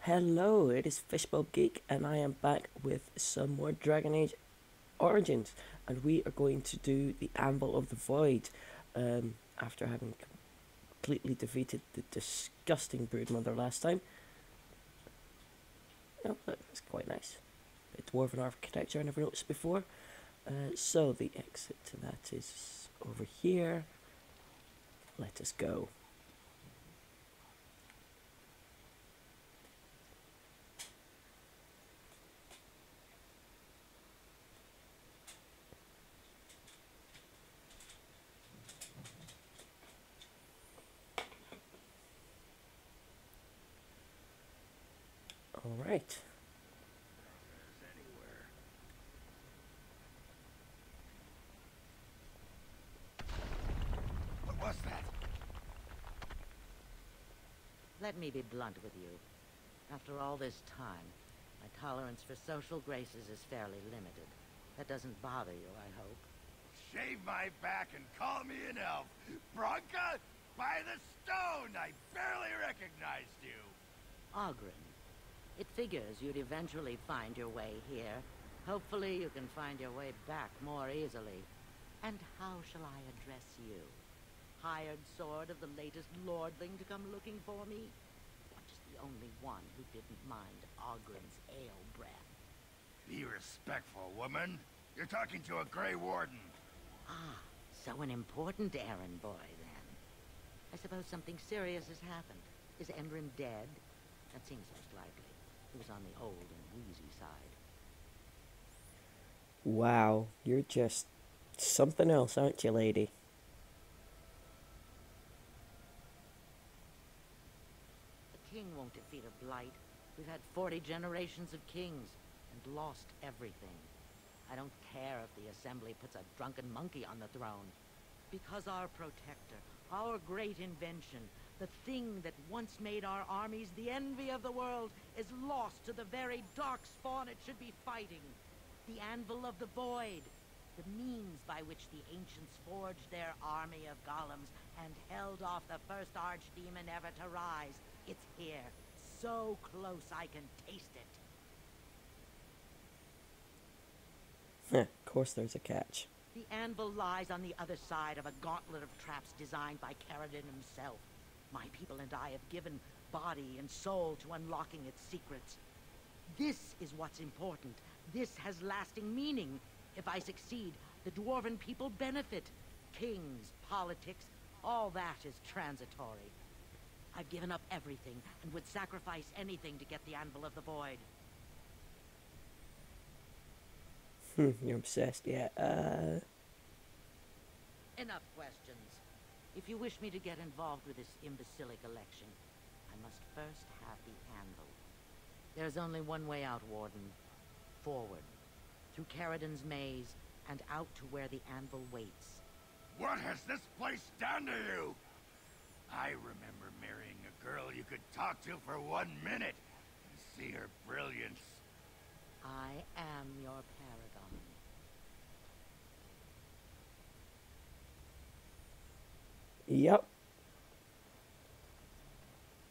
Hello, it is fishbulbgeek, and I am back with some more Dragon Age Origins, and we are going to do the Anvil of the Void, after having completely defeated the disgusting Broodmother last time. Oh, look, that's quite nice. Bit dwarven architecture I never noticed before. So the exit to that is over here. Let us go. All right. What was that? Let me be blunt with you. After all this time, my tolerance for social graces is fairly limited. That doesn't bother you, I hope. Shave my back and call me an elf. Branka? By the stone! I barely recognized you. Ogren, it figures you'd eventually find your way here. Hopefully you can find your way back more easily. And how shall I address you? Hired sword of the latest lordling to come looking for me? Or just the only one who didn't mind Ogren's ale breath? Be respectful, woman. You're talking to a Grey Warden. Ah, so an important errand boy, then. I suppose something serious has happened. Is Emryn dead? That seems most likely. He was on the old and wheezy side. Wow, you're just something else, aren't you, lady? The king won't defeat a blight. We've had 40 generations of kings, and lost everything. I don't care if the assembly puts a drunken monkey on the throne. Because our protector, our great invention, the thing that once made our armies the envy of the world, is lost to the very dark spawn it should be fighting. The Anvil of the Void. The means by which the ancients forged their army of golems and held off the first archdemon ever to rise. It's here. So close I can taste it. Of course there's a catch. The anvil lies on the other side of a gauntlet of traps designed by Paragon himself. My people and I have given body and soul to unlocking its secrets. This is what's important. This has lasting meaning. If I succeed, the dwarven people benefit. Kings, politics, all that is transitory. I've given up everything and would sacrifice anything to get the Anvil of the Void. You're obsessed, yeah. Enough questions. If you wish me to get involved with this imbecilic election, I must first have the Anvil. There's only one way out, Warden. Forward. Through Caridon's maze, and out to where the Anvil waits. What has this place done to you? I remember marrying a girl you could talk to for 1 minute and see her brilliance. I am your Paragon. Yep.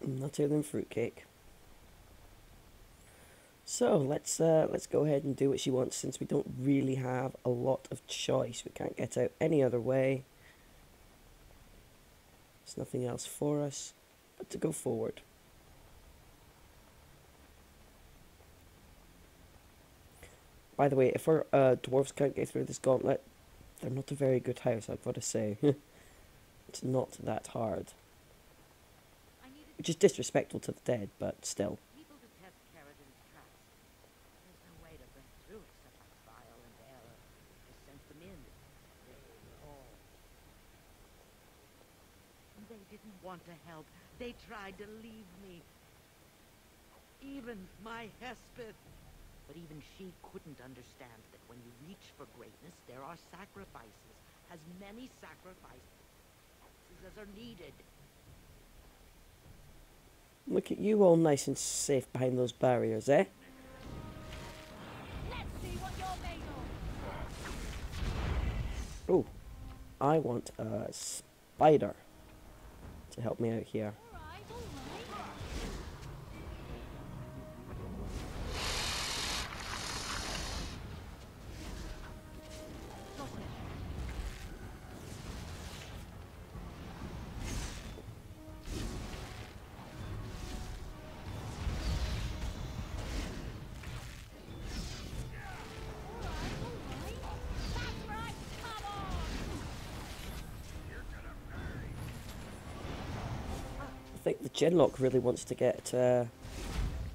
Nuttier than fruitcake. So let's go ahead and do what she wants, since we don't really have a lot of choice. We can't get out any other way. There's nothing else for us but to go forward. By the way, if our dwarves can't get through this gauntlet, they're not a very good house, I've got to say. It's not that hard. Which is disrespectful to the dead, but still. People detest Caridon's traps. There's no way to break through except by trial and error. I sent them in. They all. They didn't want to help. They tried to leave me. Even my Hespeth. But even she couldn't understand that when you reach for greatness, there are sacrifices. As many sacrifices as are needed. Look at you all nice and safe behind those barriers, eh? Let's see what you're made of. Oh, I want a spider to help me out here. All right, all right. think the Genlock really wants to get her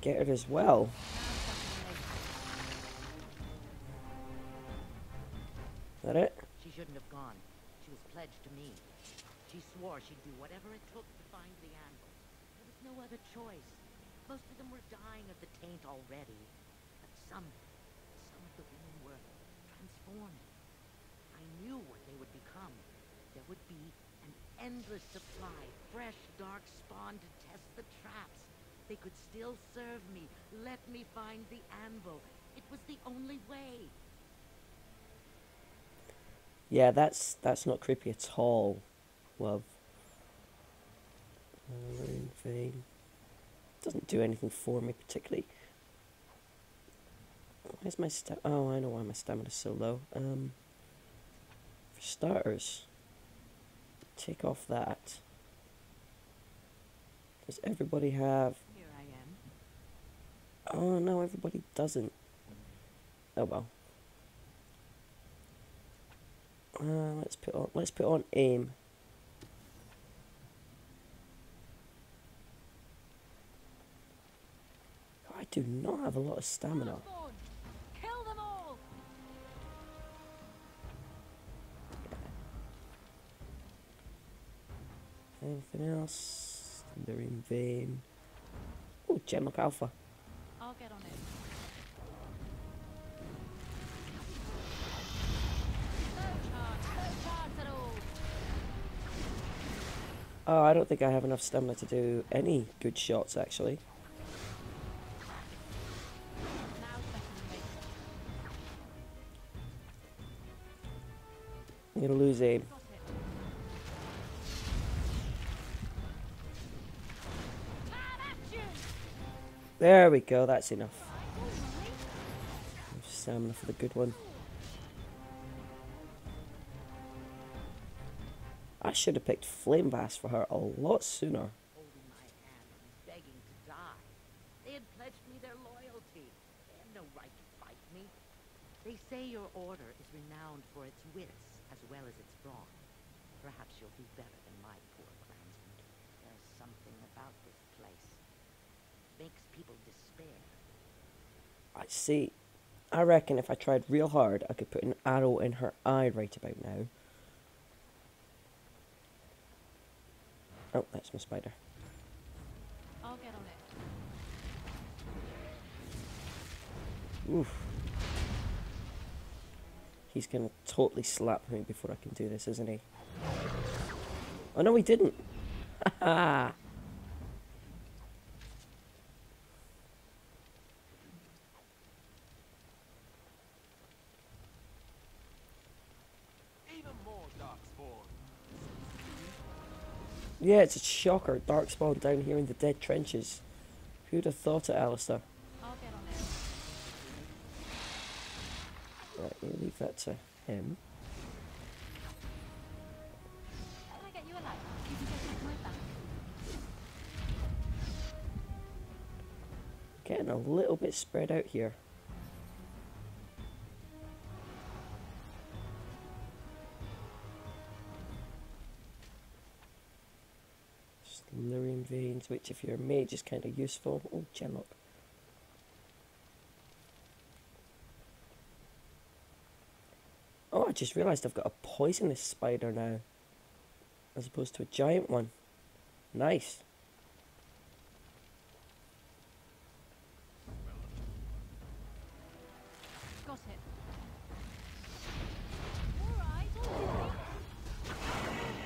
as well. Is that it? She shouldn't have gone. She was pledged to me. She swore she'd do whatever it took to find the Anvil. There was no other choice. Most of them were dying of the taint already. But some of the women were transformed. I knew what they would become. There would be an endless supply, fresh dark spawn to test the traps. They could still serve me. Let me find the Anvil. It was the only way. Yeah, that's not creepy at all, love. Marine vein. Doesn't do anything for me particularly. Where's my oh, I know why my stamina's so low. For starters, take off that. Does everybody have... Here I am. Oh no, everybody doesn't. Oh well. Let's put on aim. I do not have a lot of stamina. Kill them all. Anything else? Thundering vein. Oh, Gemlock Alpha. I'll get on it. Oh, I don't think I have enough stamina to do any good shots, actually. I'm gonna lose aim. There we go, that's enough. Stamina for the good one. I should have picked Flame Bass for her a lot sooner. Holding my hand and begging to die. They had pledged me their loyalty. They had no right to fight me. They say your order is renowned for its wits as well as its brawn. Perhaps you'll do better than my poor clansmen. There's something about this place. Makes people despair. I see. I reckon if I tried real hard, I could put an arrow in her eye right about now. Oh, that's my spider. I'll get on it. Oof. He's gonna totally slap me before I can do this, isn't he? Oh no, he didn't! Haha! Yeah, it's a shocker. Darkspawn down here in the dead trenches. Who'd have thought it, Alistair? I'll get on it. Right, we'll leave that to him. Can I get you a light? You can get my back. Getting a little bit spread out here. Lyrium veins, which if you're a mage is kind of useful. Oh, Genlock. Oh, I just realised I've got a poisonous spider now, as opposed to a giant one. Nice. Got it. All right, all right.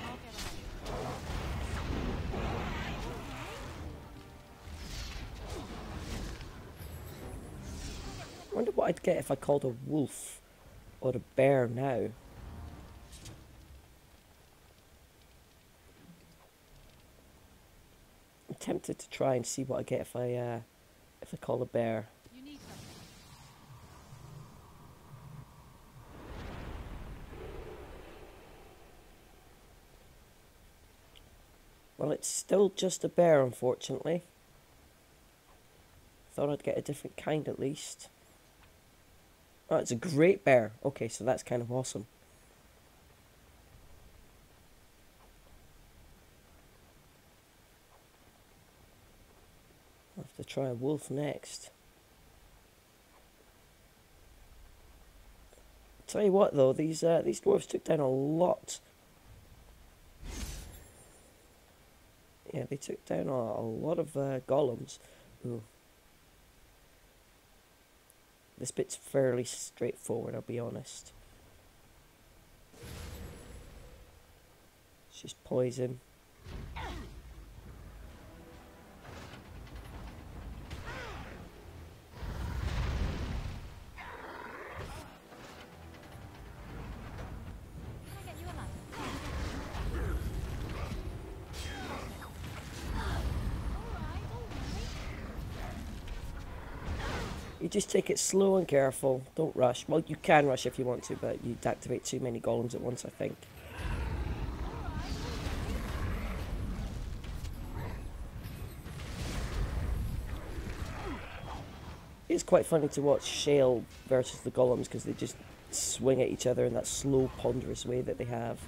I'll get on it. I wonder what I'd get if I called a wolf or a bear now. I'm tempted to try and see what I get if I call a bear. You need something. Well, it's still just a bear, unfortunately. Thought I'd get a different kind at least. Oh, it's a great bear. Okay, so that's kind of awesome. To try a wolf next. Tell you what though, these dwarves took down a lot. Yeah, they took down a lot of golems. Ooh. This bit's fairly straightforward, I'll be honest. It's just poison. You just take it slow and careful. Don't rush. Well, you can rush if you want to, but you'd activate too many golems at once, I think. It's quite funny to watch Shale versus the golems because they just swing at each other in that slow, ponderous way that they have.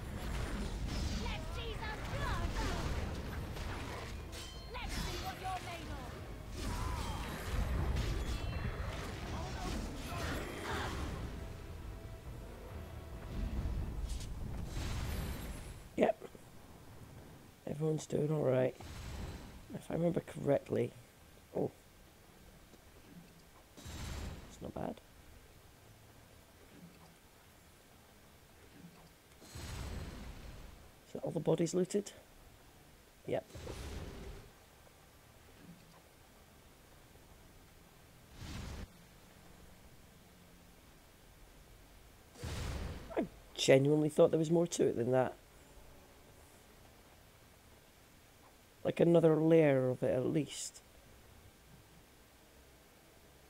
Yep. Everyone's doing alright. If I remember correctly. Oh. It's not bad. Is that all the bodies looted? Yep. I genuinely thought there was more to it than that. Like another layer of it at least.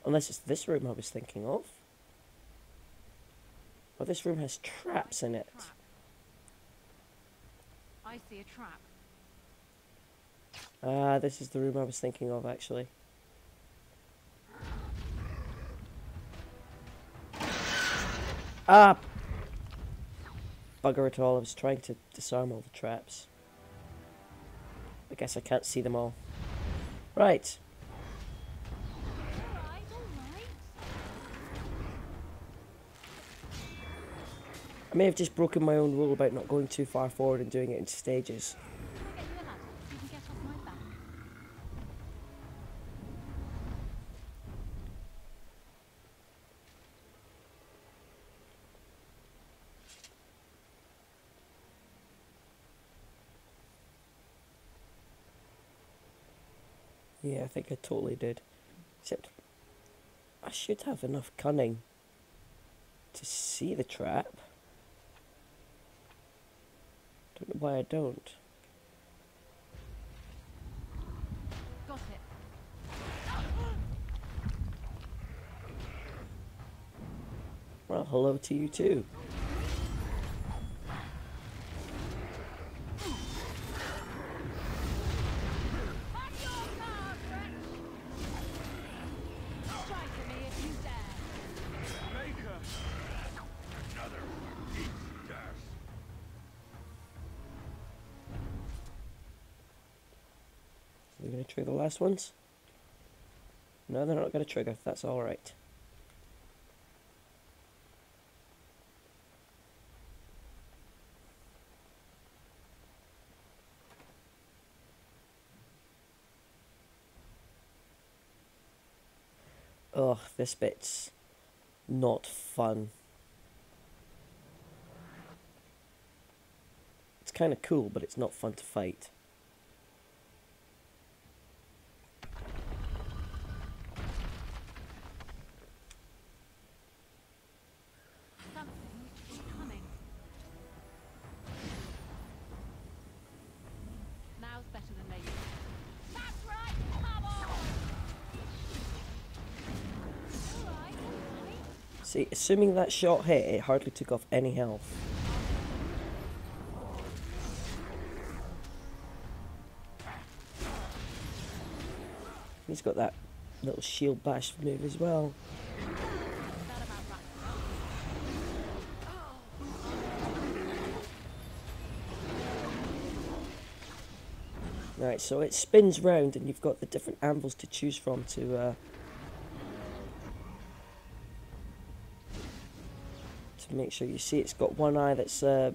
Unless it's this room I was thinking of. Oh, this room has traps in it. I see a trap. Ah, this is the room I was thinking of actually. Ah! Bugger it all, I was trying to disarm all the traps. I guess I can't see them all. Right. I may have just broken my own rule about not going too far forward and doing it in stages. Yeah, I think I totally did. Except, I should have enough cunning to see the trap. Don't know why I don't. Got it. Well, hello to you too. Are we going to trigger the last ones? No, they're not going to trigger. That's alright. Ugh, this bit's not fun. It's kind of cool, but it's not fun to fight. See, assuming that shot hit, it hardly took off any health. He's got that little shield bash move as well. Right, so it spins round and you've got the different anvils to choose from to make sure. You see it's got one eye that's sort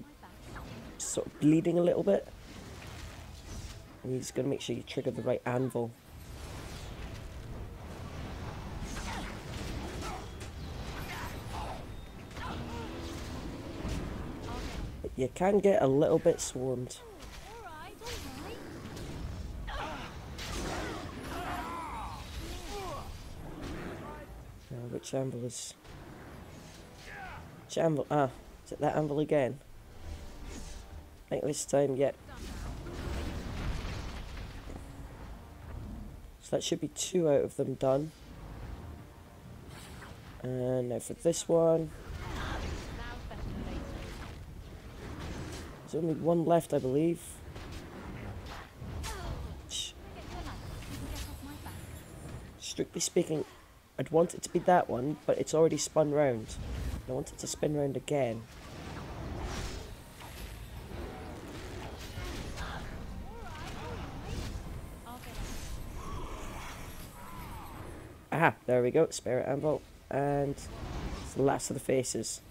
of bleeding a little bit. And you just got to make sure you trigger the right anvil. But you can get a little bit swarmed. Which anvil is... Which anvil? Ah, is it that anvil again? I think this time, yep. So that should be 2 out of them done. And now for this one. There's only 1 left, I believe. Strictly speaking, I'd want it to be that one, but it's already spun round. I want it to spin round again. Aha, there we go, spirit anvil. And it's the last of the faces.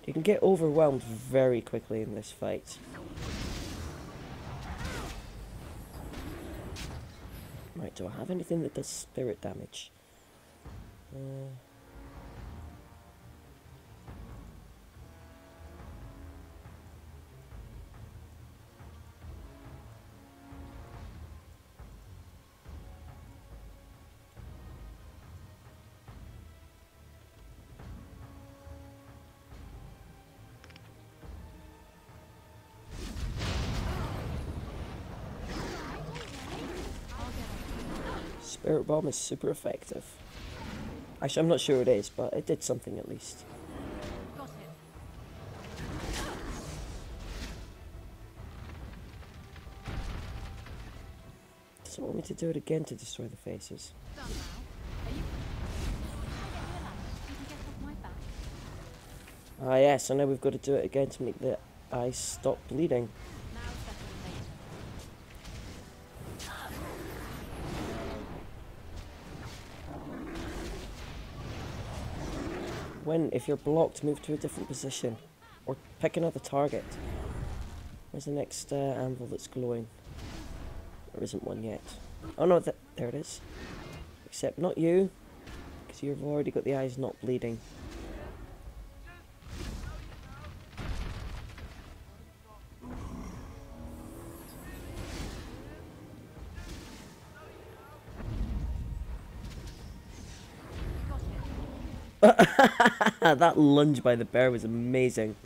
You can get overwhelmed very quickly in this fight. Right, do I have anything that does spirit damage? Spirit Bomb is super effective. Actually, I'm not sure it is, but it did something at least. Got it. Does it want me to do it again to destroy the faces? Done now. Are you... Can I get you a ladder? You can get off my back. Ah yeah, so now we've got to do it again to make the eyes stop bleeding. Now settle later. When, if you're blocked, move to a different position. Or pick another target. Where's the next anvil that's glowing? There isn't one yet. Oh no, there it is. Except not you, because you've already got the eyes not bleeding. That lunge by the bear was amazing.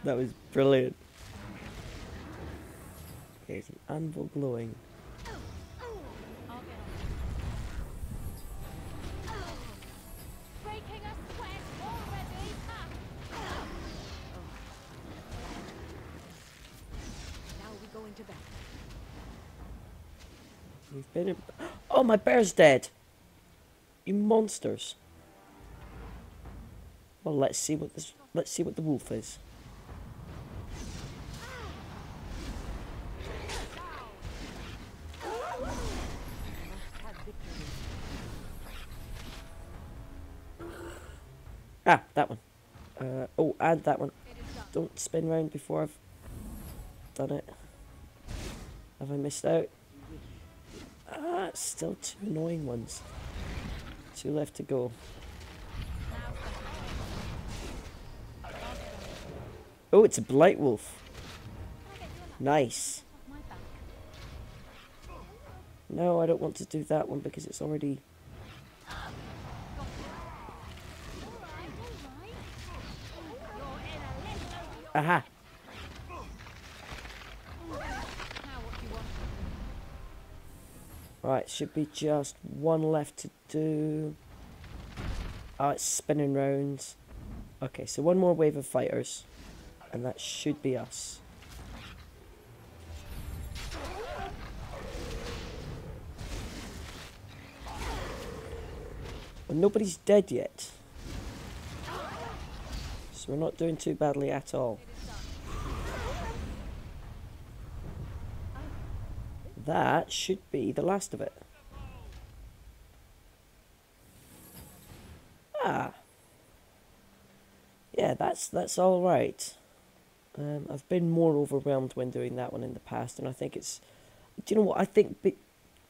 That was brilliant. Okay, there's an anvil glowing. I'll get on. Breaking a sweat already. Now we go into battle. We've been in... Oh, my bear's dead! You monsters. Well, let's see what the wolf is. Ah, that one. Oh, and that one. Don't spin round before I've done it. Have I missed out? Ah, still 2 annoying ones. 2 left to go. Oh, it's a blight wolf. Nice. No, I don't want to do that one because it's already... Aha! Right, should be just 1 left to do. Oh, it's spinning round. Okay, so 1 more wave of fighters. And that should be us. And nobody's dead yet. So we're not doing too badly at all. That should be the last of it. Ah. Yeah, that's all right. I've been more overwhelmed when doing that one in the past, and I think it's... Do you know what? I think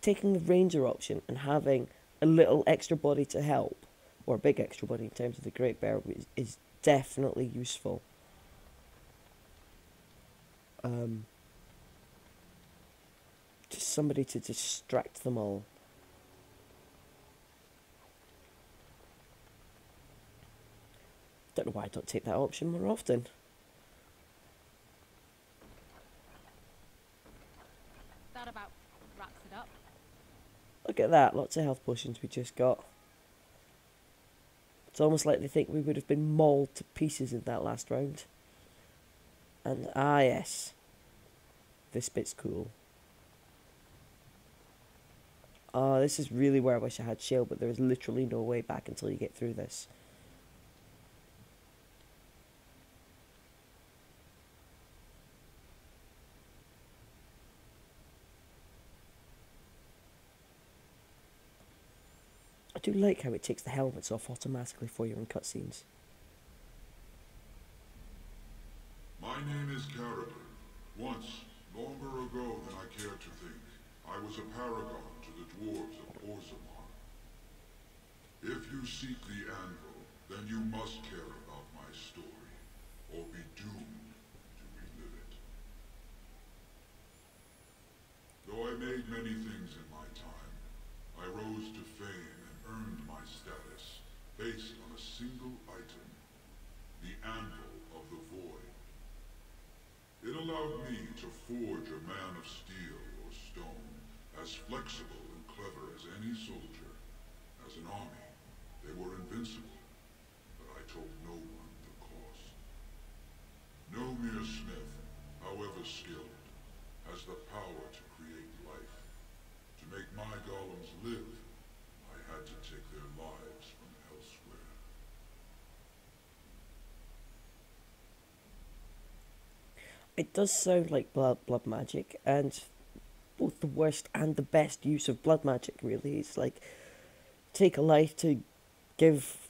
taking the ranger option and having a little extra body to help, or a big extra body in terms of the Great Bear, is definitely useful. Just somebody to distract them all. Don't know why I don't take that option more often. That about wraps it up. Look at that, lots of health potions we just got. It's almost like they think we would have been mauled to pieces in that last round. And, ah yes, this bit's cool. Oh, this is really where I wish I had shield, but there is literally no way back until you get through this. I do like how it takes the helmets off automatically for you in cutscenes. My name is Paragon. Once, longer ago than I care to think, I was a paragon to the dwarves of Orzammar. If you seek the Anvil, then you must care about my story, or be doomed to relive it. Though I made many things in my time, I rose to fame and earned my status based on a single item, the Anvil of the Void. It allowed me to forge a man of steel or stone, as flexible and clever as any soldier. As an army, they were invincible, but I told no one the cost. No mere smith, however skilled, has the power to create life. To make my golems live, I had to take their lives from elsewhere. It does sound like blood magic, and both the worst and the best use of blood magic, really. It's like, take a life to give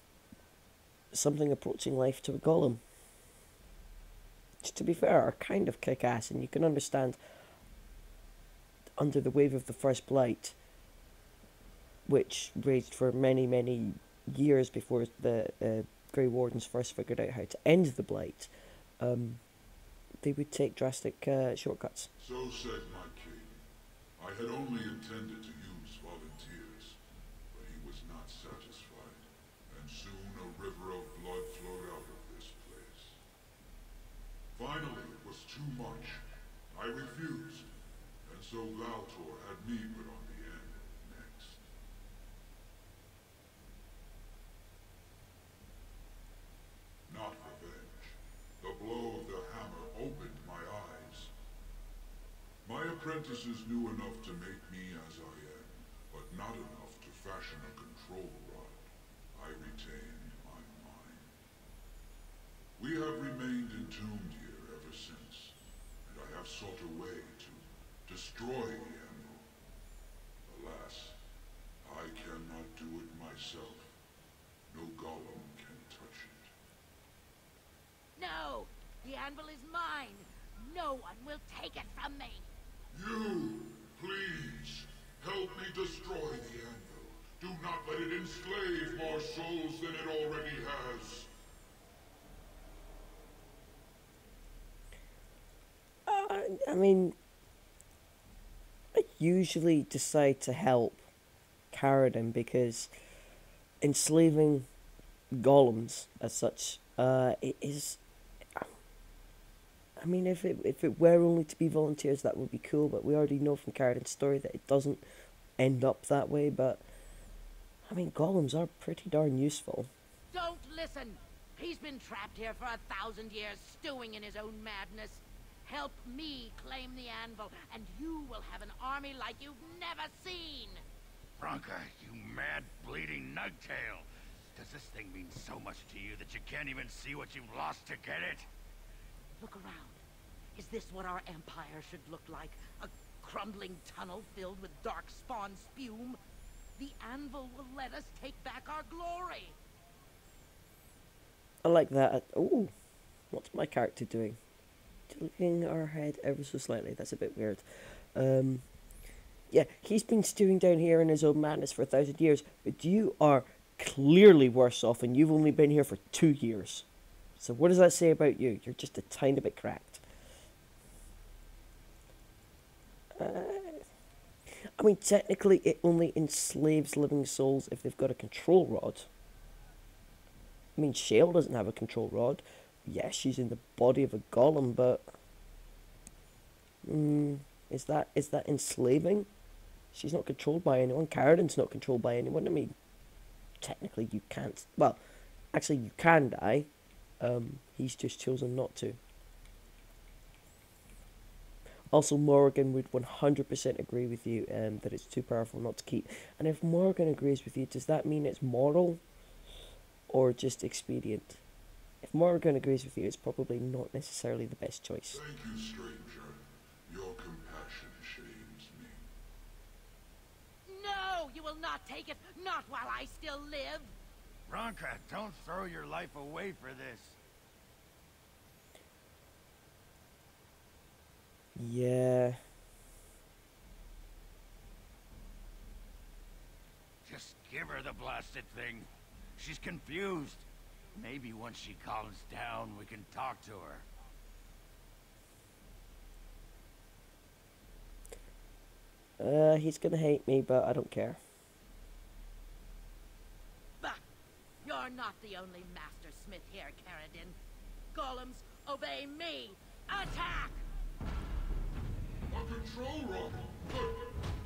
something approaching life to a golem. Which, to be fair, are kind of kick-ass, and you can understand under the wave of the First Blight, which raged for many, many years before the Grey Wardens first figured out how to end the Blight, they would take drastic shortcuts. So said my king. I had only intended to use volunteers, but he was not satisfied, and soon a river of blood flowed out of this place. Finally, it was too much. I refused, and so Valtor had me put on the end next. Not revenge. The blow of the hammer opened my eyes. My apprentices knew enough to make me as I am, but not enough to fashion a control rod. I retained my mind. We have remained entombed here ever since, and I have sought a way to destroy the Anvil. Alas, I cannot do it myself. No golem can touch it. No! The anvil is mine! No one will take it from me! You, please, help me destroy the Anvil. Do not let it enslave more souls than it already has. I mean, I usually decide to help Caradon because enslaving golems as such, it is... I mean, if it were only to be volunteers, that would be cool, but we already know from Caradon's story that it doesn't end up that way, but... I mean, golems are pretty darn useful. Don't listen! He's been trapped here for 1,000 years, stewing in his own madness. Help me claim the anvil, and you will have an army like you've never seen! Branka, you mad, bleeding nugtail. Does this thing mean so much to you that you can't even see what you've lost to get it? Look around. Is this what our empire should look like? A crumbling tunnel filled with dark spawn spume? The Anvil will let us take back our glory. I like that. Oh, what's my character doing? Tilting our head ever so slightly. That's a bit weird. Yeah, he's been stewing down here in his own madness for 1,000 years, but you are clearly worse off, and you've only been here for 2 years. So what does that say about you? You're just a tiny bit cracked. I mean, technically, it only enslaves living souls if they've got a control rod. I mean, Shale doesn't have a control rod. Yes, she's in the body of a golem, but is that enslaving? She's not controlled by anyone. Carradin's not controlled by anyone. I mean, technically, you can't. Well, actually, you can die. He's just chosen not to. Also, Morgan would 100% agree with you that it's too powerful not to keep. And if Morgan agrees with you, does that mean it's moral or just expedient? If Morgan agrees with you, it's probably not necessarily the best choice. Thank you, stranger. Your compassion shames me. No, you will not take it. Not while I still live. Branka, don't throw your life away for this. Yeah. Just give her the blasted thing. She's confused. Maybe once she calms down, we can talk to her. He's gonna hate me, but I don't care. Bah! You're not the only master smith here, Carradin. Golems, obey me! Attack! A control rod! But,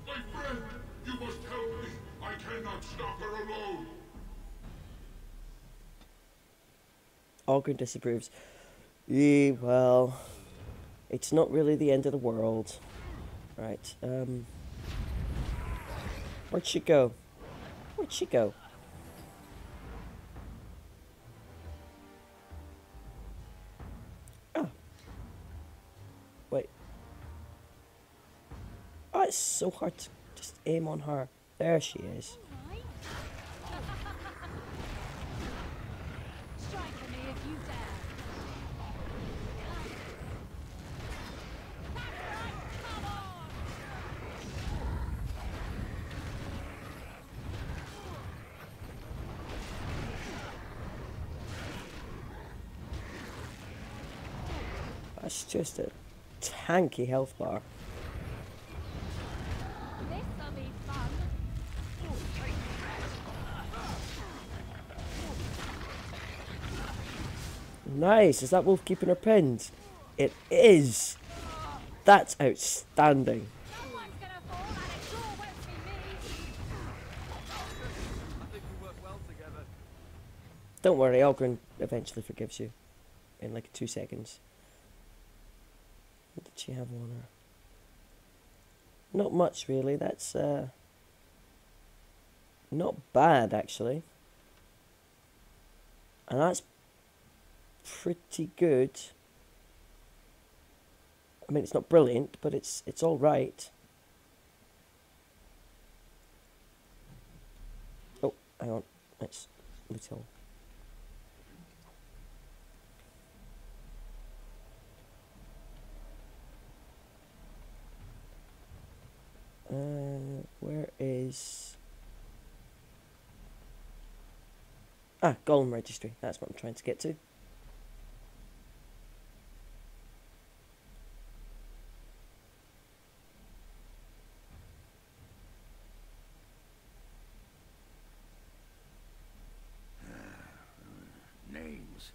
my friend, you must help me. I cannot stop her alone. Ogren disapproves. Yeah, well, it's not really the end of the world. Right, where'd she go? Where'd she go? Oh. Wait. Oh, it's so hard to just aim on her. There she is. Right. Strike at me if you dare. That's right, come on! That's just a tanky health bar. This'll be fun. Nice. Is that wolf keeping her pinned? It is. That's outstanding. Someone's gonna fall and it sure won't be me. I think we work well together. Don't worry, Ogren eventually forgives you. In like 2 seconds. What did she have on her? Not much really, that's not bad actually. And that's pretty good. I mean, it's not brilliant, but it's all right. Oh, hang on. Let's little. Where is... Ah, Golem Registry. That's what I'm trying to get to. Names.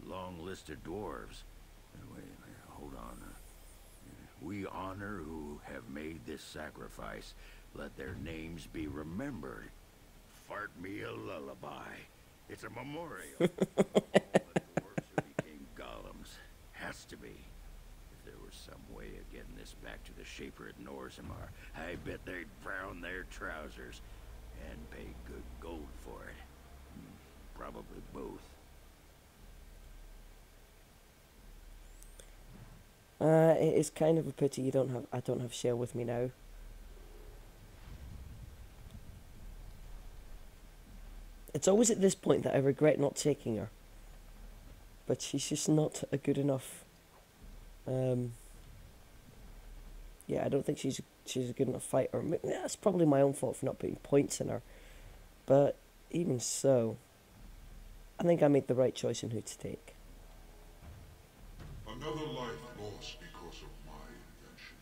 Long list of dwarves. Wait, hold on. We honor who have made this sacrifice. Let their names be remembered. Fart me a lullaby. It's a memorial. The dwarves who became golems. Has to be. If there was some way of getting this back to the Shaper at Norzimar, I bet they'd brown their trousers. and pay good gold for it. Probably both. It is kind of a pity I don't have Shell with me now. It's always at this point that I regret not taking her. But she's just not a good enough. Yeah, I don't think she's a good enough fighter. That's probably my own fault for not putting points in her. But even so, I think I made the right choice in who to take. Another life lost because of my invention.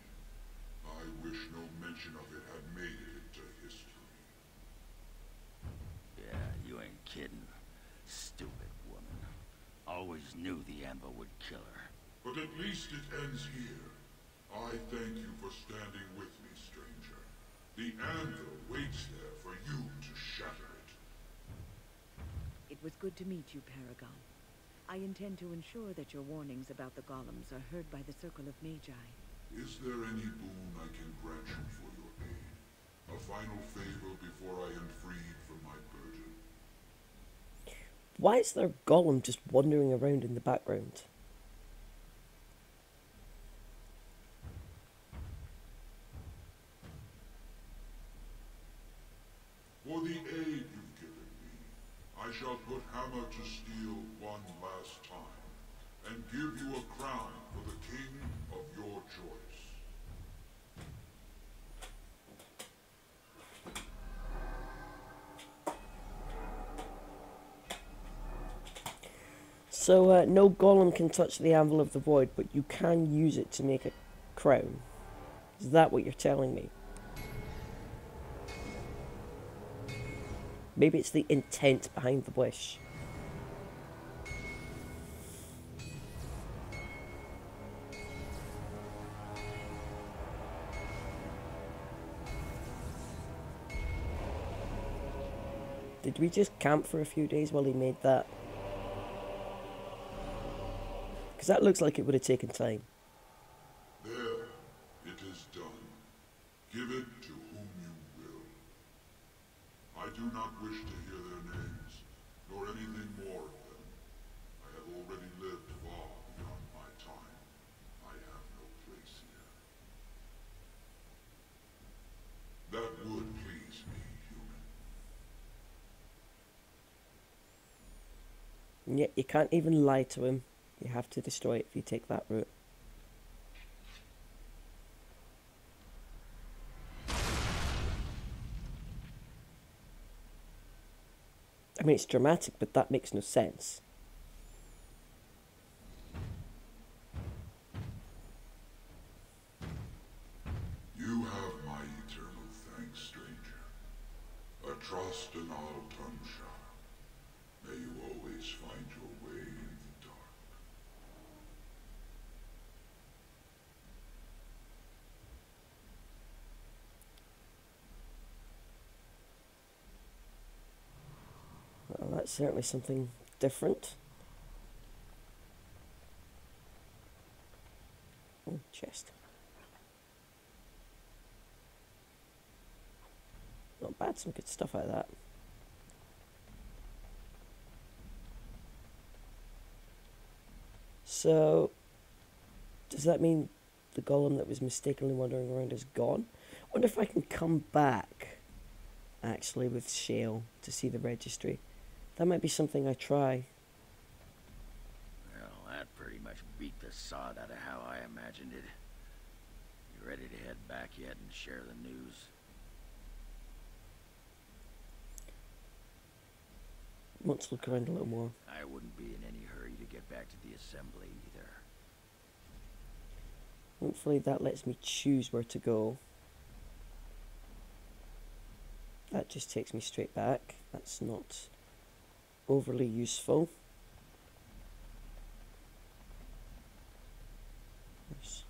I wish no mention of it had made it into history. Yeah, you ain't kidding. Stupid woman. Always knew the Anvil would kill her. But at least it ends here. I thank you for standing with me, stranger. The Anvil waits there for you to shatter it. It was good to meet you, Paragon. I intend to ensure that your warnings about the golems are heard by the Circle of Magi. Is there any boon I can grant you for your aid? A final favor before I am freed from my burden? Why is there a golem just wandering around in the background? For the aid you've given me, I shall put hammer to steel one last time, and give you a crown for the king of your choice. So, no golem can touch the Anvil of the Void, but you can use it to make a crown. Is that what you're telling me? Maybe it's the intent behind the wish. Did we just camp for a few days while he made that? Because that looks like it would have taken time. There, it is done. Give it to whom you will. I do not wish to hear their names, nor anything more of them. I have already lived far beyond my time. I have no place here. That would please me, human. And yet you can't even lie to him. You have to destroy it if you take that route. I mean, it's dramatic, but that makes no sense. You have my eternal thanks, stranger. A trust in all Tumshar. May you always find your way in the dark. Well, that's certainly something different. Oh, chest. Not bad, some good stuff out of that. So, does that mean the golem that was mistakenly wandering around is gone? I wonder if I can come back, actually, with Shale to see the registry. That might be something I try. Well, that pretty much beat the sod out of how I imagined it. You ready to head back yet and share the news? Want to look around a little more. I wouldn't be in any hurry to get back to the assembly either. Hopefully that lets me choose where to go. That just takes me straight back. That's not overly useful. There's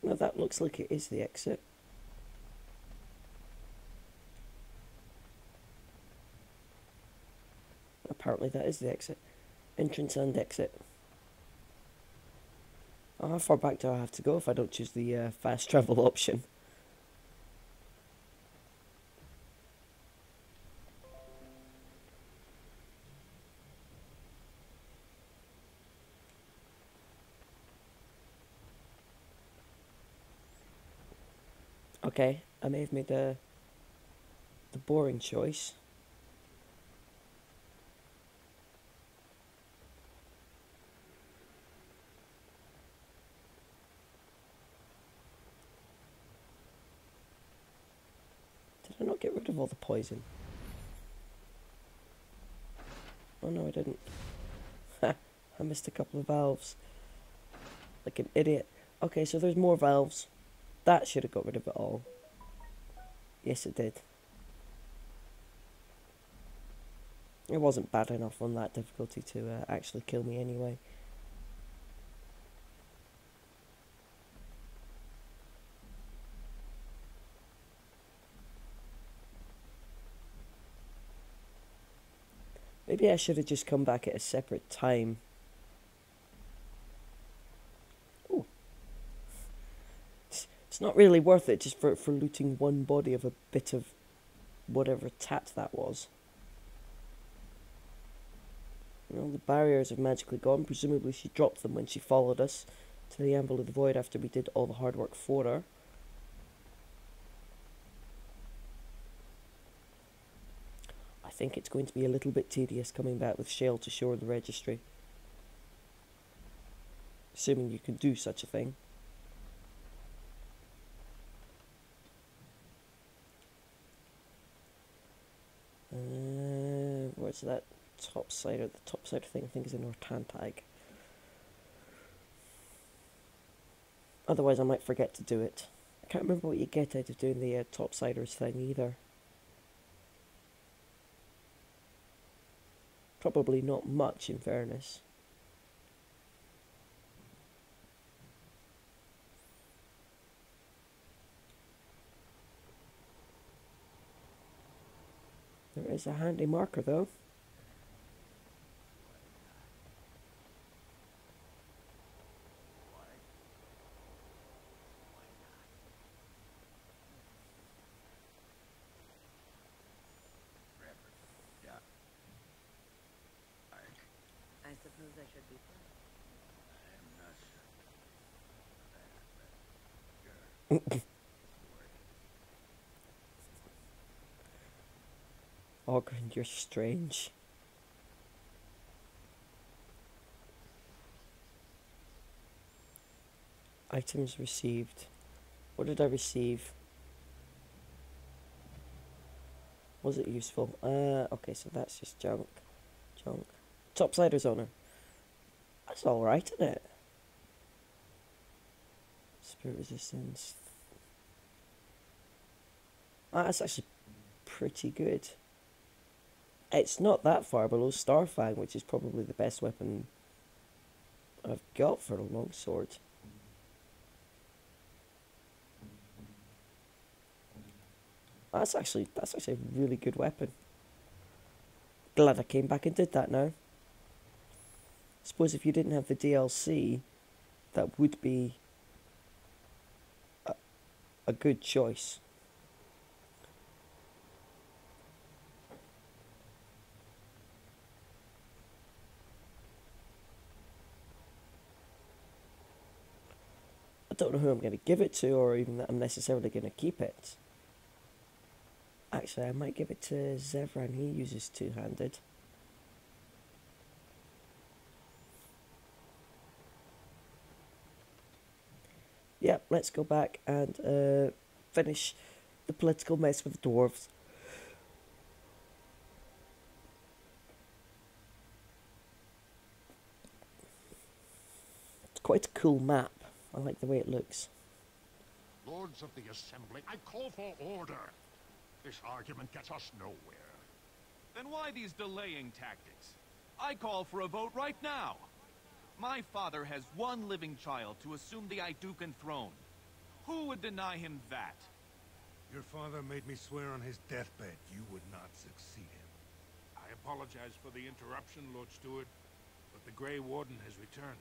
no, that looks like it is the exit. Apparently that is the exit. Entrance and exit. How far back do I have to go if I don't choose the fast travel option? Okay, I may have made the boring choice. Did I not get rid of all the poison? Oh no, I didn't. Ha! I missed a couple of valves. Like an idiot. Okay, so there's more valves. That should have got rid of it all. Yes, it did. It wasn't bad enough on that difficulty to actually kill me anyway. Maybe I should have just come back at a separate time. Ooh. It's not really worth it just for looting one body of a bit of whatever tat that was. You know, the barriers have magically gone. Presumably she dropped them when she followed us to the Anvil of the Void after we did all the hard work for her. I think it's going to be a little bit tedious coming back with Shale to show her the registry. Assuming you can do such a thing. Where's that topsider? The topsider thing I think is in Ortantag. Otherwise I might forget to do it. I can't remember what you get out of doing the topsiders thing either. Probably not much, in fairness. There is a handy marker though. I suppose I should be proud. Ogren, you're strange. Items received. What did I receive? Was it useful? Okay, so that's just junk. Junk. Topsider's owner. That's alright, isn't it? Spirit resistance. That's actually pretty good. It's not that far below Starfang, which is probably the best weapon I've got for a longsword. That's actually a really good weapon. Glad I came back and did that now. Suppose if you didn't have the DLC, that would be a good choice. I don't know who I'm going to give it to, or even that I'm necessarily going to keep it. Actually, I might give it to Zevran. He uses two-handed. Yep, let's go back and finish the political mess with the dwarves. It's quite a cool map. I like the way it looks. Lords of the Assembly, I call for order. This argument gets us nowhere. Then why these delaying tactics? I call for a vote right now. My father has one living child to assume the Idukan throne. Who would deny him that? Your father made me swear on his deathbed you would not succeed him. I apologize for the interruption, Lord Steward, but the Grey Warden has returned.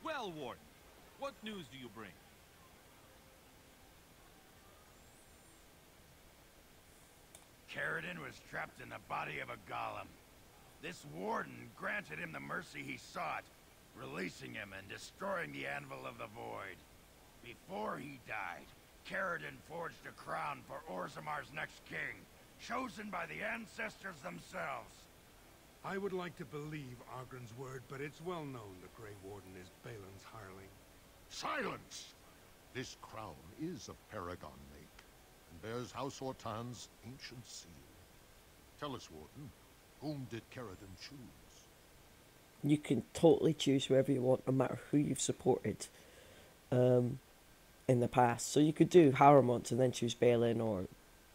Well, Warden, what news do you bring? Caradon was trapped in the body of a golem. This warden granted him the mercy he sought, releasing him and destroying the Anvil of the Void. Before he died, Caradon forged a crown for Orzamar's next king, chosen by the ancestors themselves. I would like to believe Ogren's word, but it's well known the Grey Warden is Balin's hireling. Silence! This crown is of Paragon make, and bears House Hortan's ancient seal. Tell us, Warden, whom did Caradon choose? You can totally choose whoever you want, no matter who you've supported in the past. So you could do Harrowmont and then choose Balin, or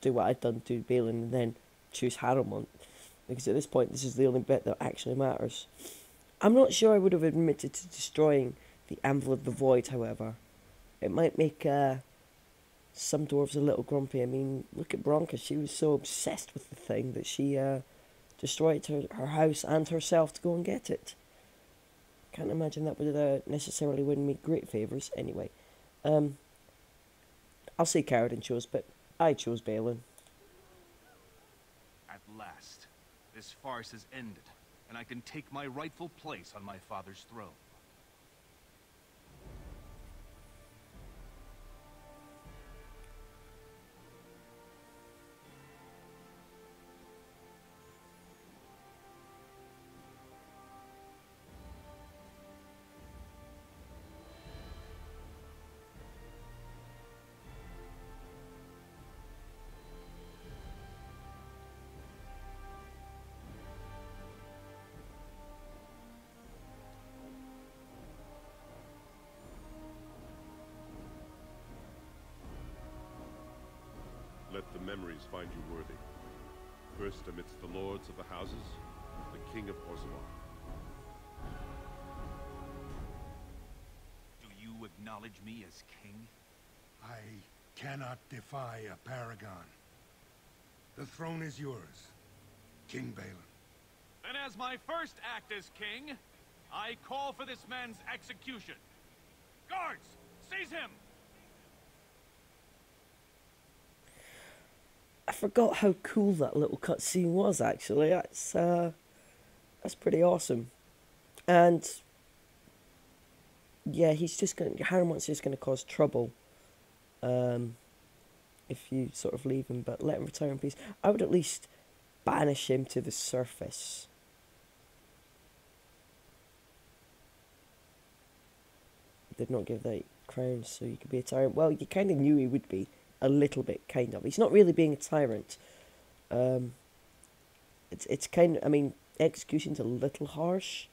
do what I've done, do Balin and then choose Harrowmont. Because at this point, this is the only bit that actually matters. I'm not sure I would have admitted to destroying the Anvil of the Void, however. It might make some dwarves a little grumpy. I mean, look at Branka. She was so obsessed with the thing that she destroyed her house and herself to go and get it. Can't imagine that would necessarily win me great favours. Anyway, I'll say Caradon chose, but I chose Balin. At last, this farce has ended, and I can take my rightful place on my father's throne. Let the memories find you worthy. First amidst the lords of the houses, the King of Orzammar. Do you acknowledge me as king? I cannot defy a paragon. The throne is yours, King Balin. Then as my first act as king, I call for this man's execution. Guards, seize him! I forgot how cool that little cutscene was, actually. That's pretty awesome. And yeah, Harrowmont's just gonna cause trouble if you sort of leave him, but let him retire in peace. I would at least banish him to the surface. Did not give that crown so you could be a tyrant. Well, you kind of knew he would be. A little bit, kind of. He's not really being a tyrant. It's kind of, I mean, execution's a little harsh.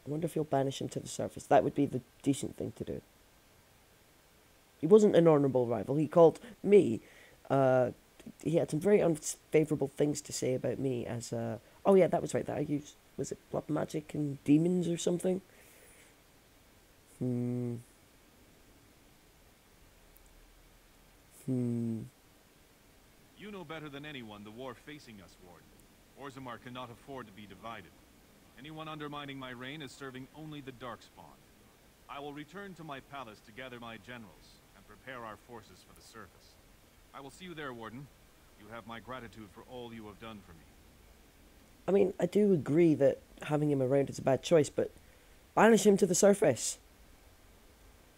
I wonder if you'll banish him to the surface. That would be the decent thing to do. He wasn't an honourable rival. He called me, he had some very unfavourable things to say about me as, oh yeah, that was right, that I used, was it blood magic and demons or something? You know better than anyone the war facing us, Warden. Orzammar cannot afford to be divided. Anyone undermining my reign is serving only the Darkspawn. I will return to my palace to gather my generals and prepare our forces for the surface. I will see you there, Warden. You have my gratitude for all you have done for me. I mean, I do agree that having him around is a bad choice, but banish him to the surface.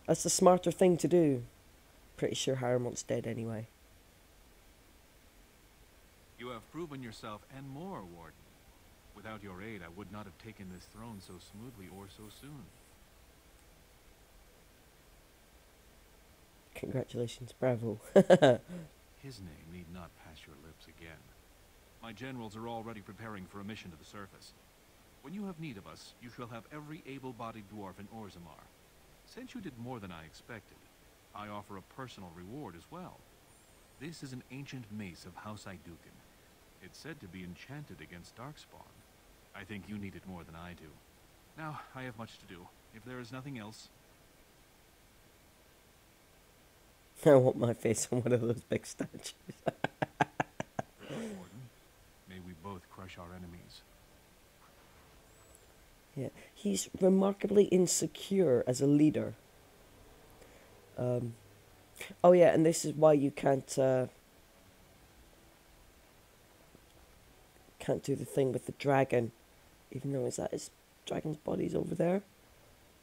That's the smarter thing to do. Pretty sure Harrowmont's dead anyway. You have proven yourself and more, Warden. Without your aid, I would not have taken this throne so smoothly or so soon. Congratulations, bravo. His name need not pass your lips again. My generals are already preparing for a mission to the surface. When you have need of us, you shall have every able-bodied dwarf in Orzammar. Since you did more than I expected, I offer a personal reward as well. This is an ancient mace of House Iduken. It's said to be enchanted against Darkspawn. I think you need it more than I do. Now, I have much to do. If there is nothing else... I want my face on one of those big statues. Warden, may we both crush our enemies. Yeah, he's remarkably insecure as a leader. Oh yeah, and this is why you can't do the thing with the dragon, even though is that his dragon's body's over there.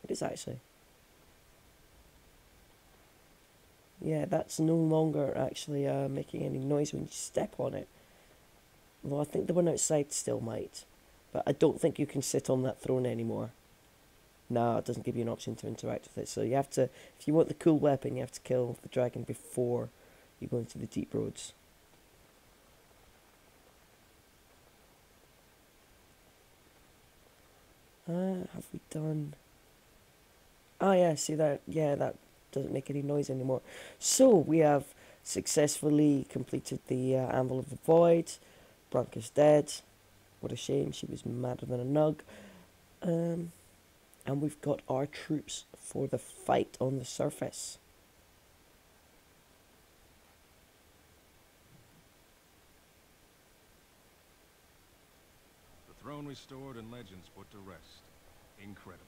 It is actually. Yeah, that's no longer actually making any noise when you step on it. Although I think the one outside still might. But I don't think you can sit on that throne anymore. No, it doesn't give you an option to interact with it. So you have to, if you want the cool weapon, you have to kill the dragon before you go into the deep roads. Have we done... Oh yeah, see that? Yeah, that doesn't make any noise anymore. So we have successfully completed the Anvil of the Void. Branka's dead. What a shame, she was madder than a nug. And we've got our troops for the fight on the surface. The throne restored and legends put to rest. Incredible.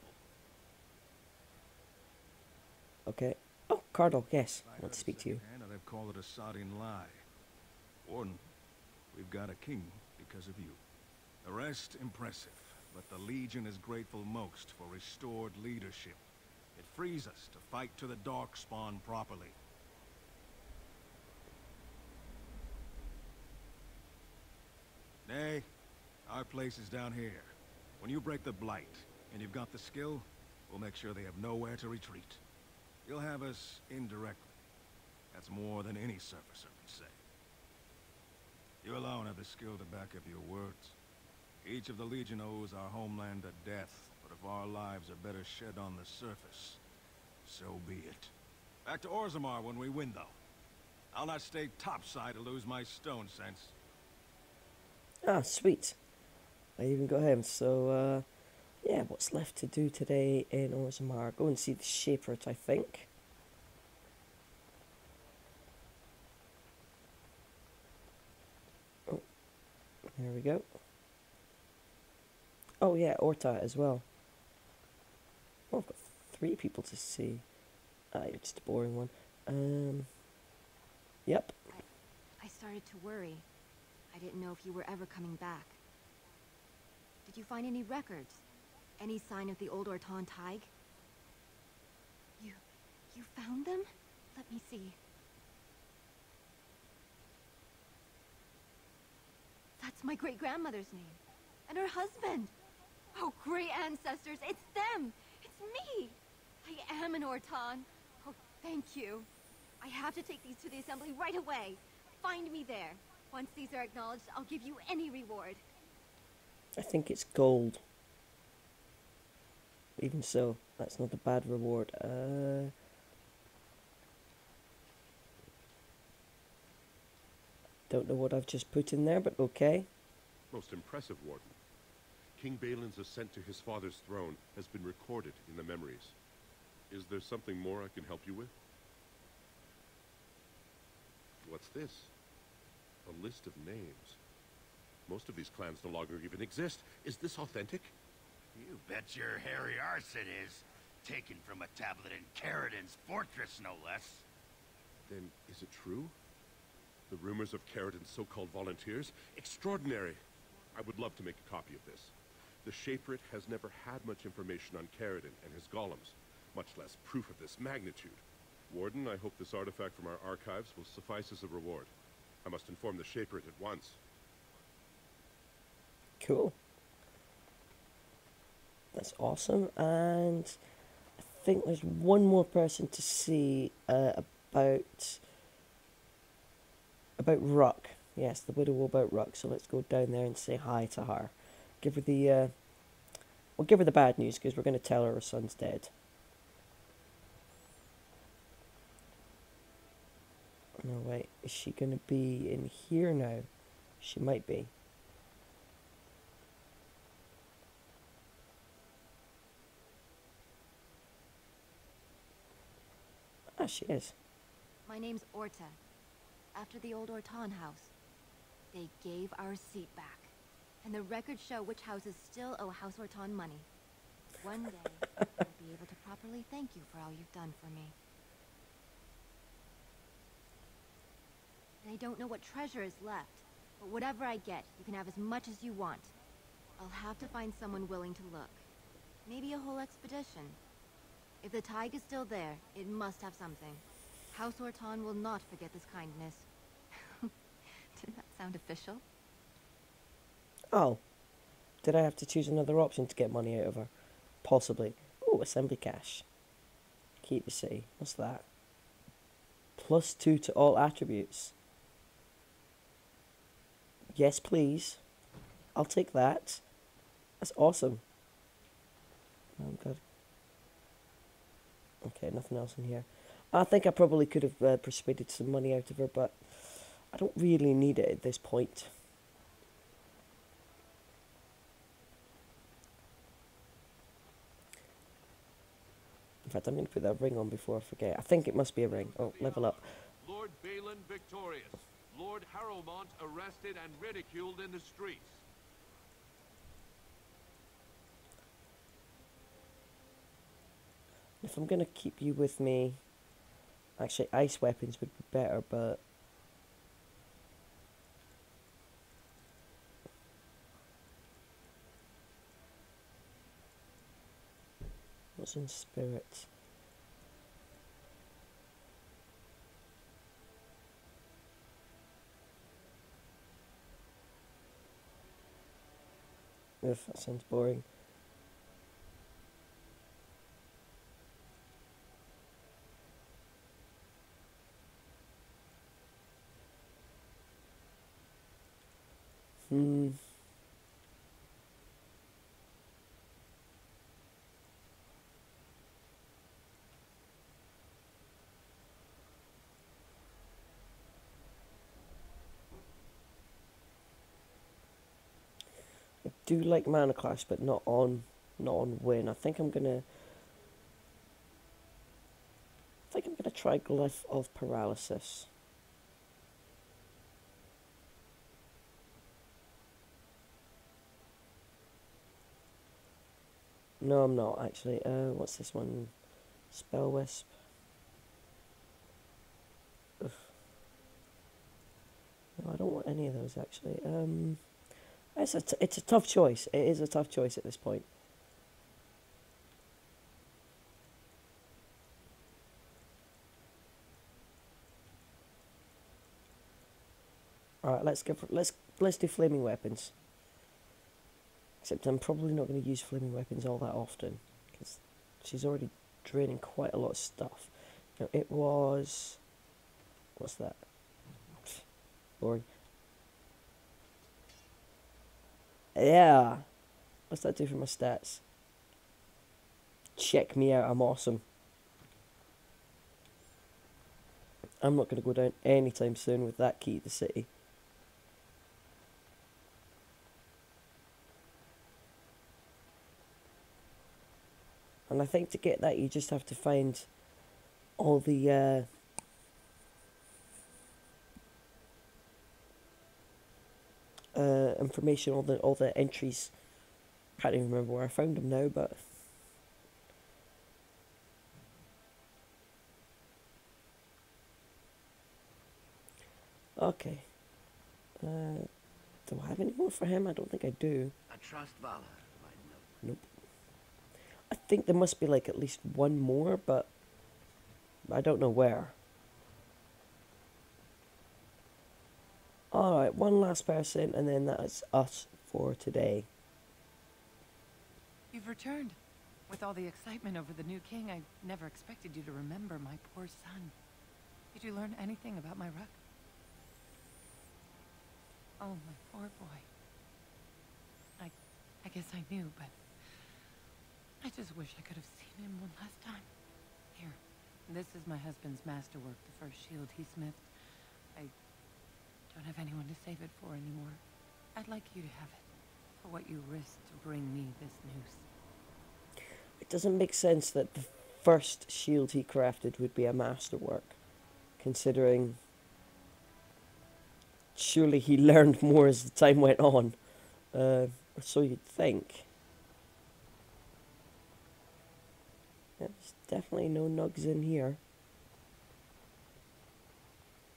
Okay. Oh, Cardinal, yes. I want to speak to you. I'd call it a sodding lie. Warden, we've got a king because of you. The rest, impressive. But the Legion is grateful most for restored leadership. It frees us to fight to the Darkspawn properly. Nay, our place is down here. When you break the Blight, and you've got the skill, we'll make sure they have nowhere to retreat. You'll have us indirectly. That's more than any surfacer can say. You alone have the skill to back up your words. Each of the Legion owes our homeland a death, but if our lives are better shed on the surface, so be it. Back to Orzammar when we win, though. I'll not stay topside to lose my stone sense. Ah, sweet. I even got him. So, yeah, what's left to do today in Orzammar? Go and see the Shaperate, I think. Oh, there we go. Oh yeah, Orta as well. Oh, I've got 3 people to see. Ah, you're just a boring one. Yep. I started to worry. I didn't know if you were ever coming back. Did you find any records? Any sign of the old Orton Tig? You found them? Let me see. That's my great-grandmother's name. And her husband. Oh, great ancestors, it's them! It's me! I am an Orton. Oh, thank you. I have to take these to the assembly right away. Find me there. Once these are acknowledged, I'll give you any reward. I think it's gold. Even so, that's not a bad reward. Don't know what I've just put in there, but okay. Most impressive, Warden. King Balin's ascent to his father's throne has been recorded in the memories. Is there something more I can help you with? What's this? A list of names. Most of these clans no longer even exist. Is this authentic? You bet your hairy arse it is. Taken from a tablet in Caridin's fortress, no less. Then is it true? The rumors of Caridin's so-called volunteers? Extraordinary! I would love to make a copy of this. The Shaperate has never had much information on Caridin and his golems, much less proof of this magnitude. Warden, I hope this artifact from our archives will suffice as a reward. I must inform the Shaperate at once. Cool. That's awesome. And I think there's one more person to see about Ruck. Yes, the widow about Ruck. So let's go down there and say hi to her. Give her the we'll give her the bad news because we're going to tell her son's dead. No, wait. Is she going to be in here now? She might be. Ah, she is. My name's Orta. After the old Orton house. They gave our seat back. And the records show which houses still owe House Orton money. One day, I'll be able to properly thank you for all you've done for me. I don't know what treasure is left, but whatever I get, you can have as much as you want. I'll have to find someone willing to look. Maybe a whole expedition. If the tide is still there, it must have something. House Orton will not forget this kindness. Did that sound official? Oh. Did I have to choose another option to get money out of her? Possibly. Oh, assembly cash. Keep the city. What's that? +2 to all attributes. Yes, please. I'll take that. That's awesome. Oh, God. Okay, nothing else in here. I think I probably could have persuaded some money out of her, but I don't really need it at this point. In fact, I'm going to put that ring on before I forget. I think it must be a ring. Oh, level up. Lord Balin victorious. Lord Harrowmont arrested and ridiculed in the streets. If I'm going to keep you with me... Actually, ice weapons would be better, but... What's in spirit? Ugh, that sounds boring. I do like Mana Clash, but not on win. I think I'm gonna try Glyph of Paralysis. No, I'm not actually. What's this one? Spell Wisp. Ugh. No, I don't want any of those actually. It's a tough choice. It is a tough choice at this point. All right, let's do flaming weapons. Except I'm probably not going to use flaming weapons all that often because she's already draining quite a lot of stuff. Now it was, what's that? Boring. Yeah. What's that do for my stats? Check me out, I'm awesome. I'm not going to go down anytime soon with that key to the city. And I think to get that you just have to find all the information, all the entries. Can't even remember where I found them now, but okay. Do I have any more for him? I don't think I do. I trust Valor. Nope. I think there must be like at least one more, but I don't know where. Alright, one last person, and then that's us for today. You've returned. With all the excitement over the new king, I never expected you to remember my poor son. Did you learn anything about my ruck? Oh, my poor boy. I guess I knew, but I just wish I could have seen him one last time. Here, this is my husband's masterwork, the first shield he smithed. I don't have anyone to save it for anymore. I'd like you to have it, for what you risked to bring me this news. It doesn't make sense that the first shield he crafted would be a masterwork, considering surely he learned more as the time went on. So you'd think. definitely no nugs in here.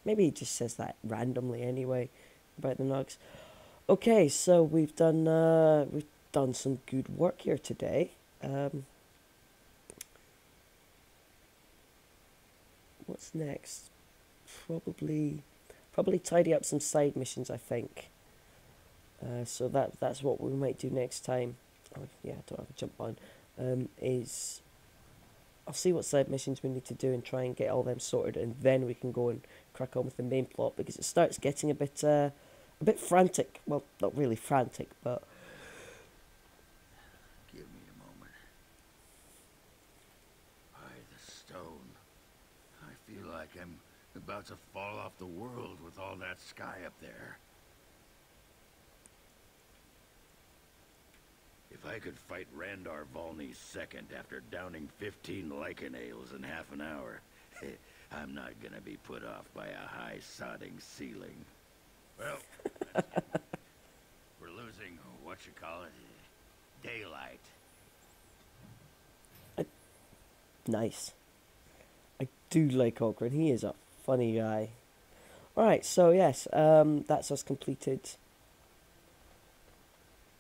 Maybe he just says that randomly anyway about the nugs. Okay, so we've done some good work here today. What's next? Probably tidy up some side missions, I think. So that's what we might do next time. Oh, yeah, I don't have a jump on. Is I'll see what side missions we need to do and try and get all them sorted, and then we can go and crack on with the main plot, because it starts getting a bit frantic. Well, not really frantic, but Give me a moment. By the stone. I feel like I'm about to fall off the world with all that sky up there. If I could fight Randar Volney's second after downing 15 lichen ales in half an hour, I'm not gonna be put off by a high sodding ceiling. Well, we're losing, daylight. nice. I do like Ogren. He is a funny guy. Alright, so yes, that's us completed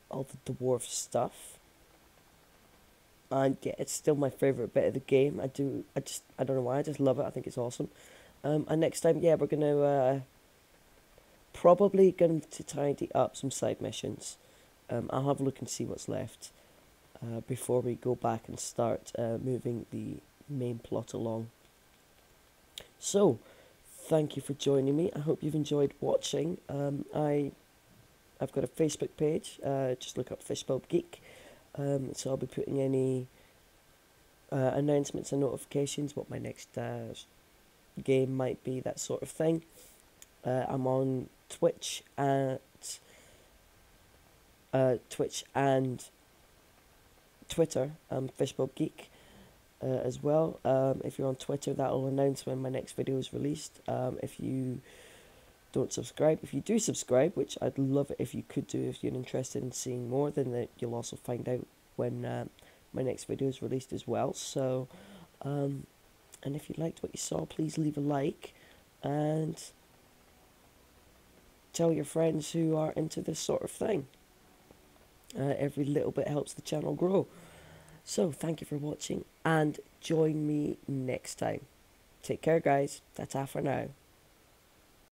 all the dwarf stuff. And yeah, it's still my favourite bit of the game. I don't know why, I just love it. I think it's awesome. And next time, yeah, we're gonna probably going to tidy up some side missions. I'll have a look and see what's left before we go back and start moving the main plot along. So, thank you for joining me. I hope you've enjoyed watching. I've got a Facebook page. Just look up fishbulbgeek. So I'll be putting any announcements and notifications, what my next game might be, that sort of thing. I'm on Twitch and Twitter. fishbulbgeek as well. If you're on Twitter, that'll announce when my next video is released. If you don't subscribe, if you do subscribe, which I'd love it if you could do, if you're interested in seeing more, then you'll also find out when my next video is released as well. So, and if you liked what you saw, please leave a like and tell your friends who are into this sort of thing. Every little bit helps the channel grow. So, thank you for watching and join me next time. Take care, guys. Ta-ta for now.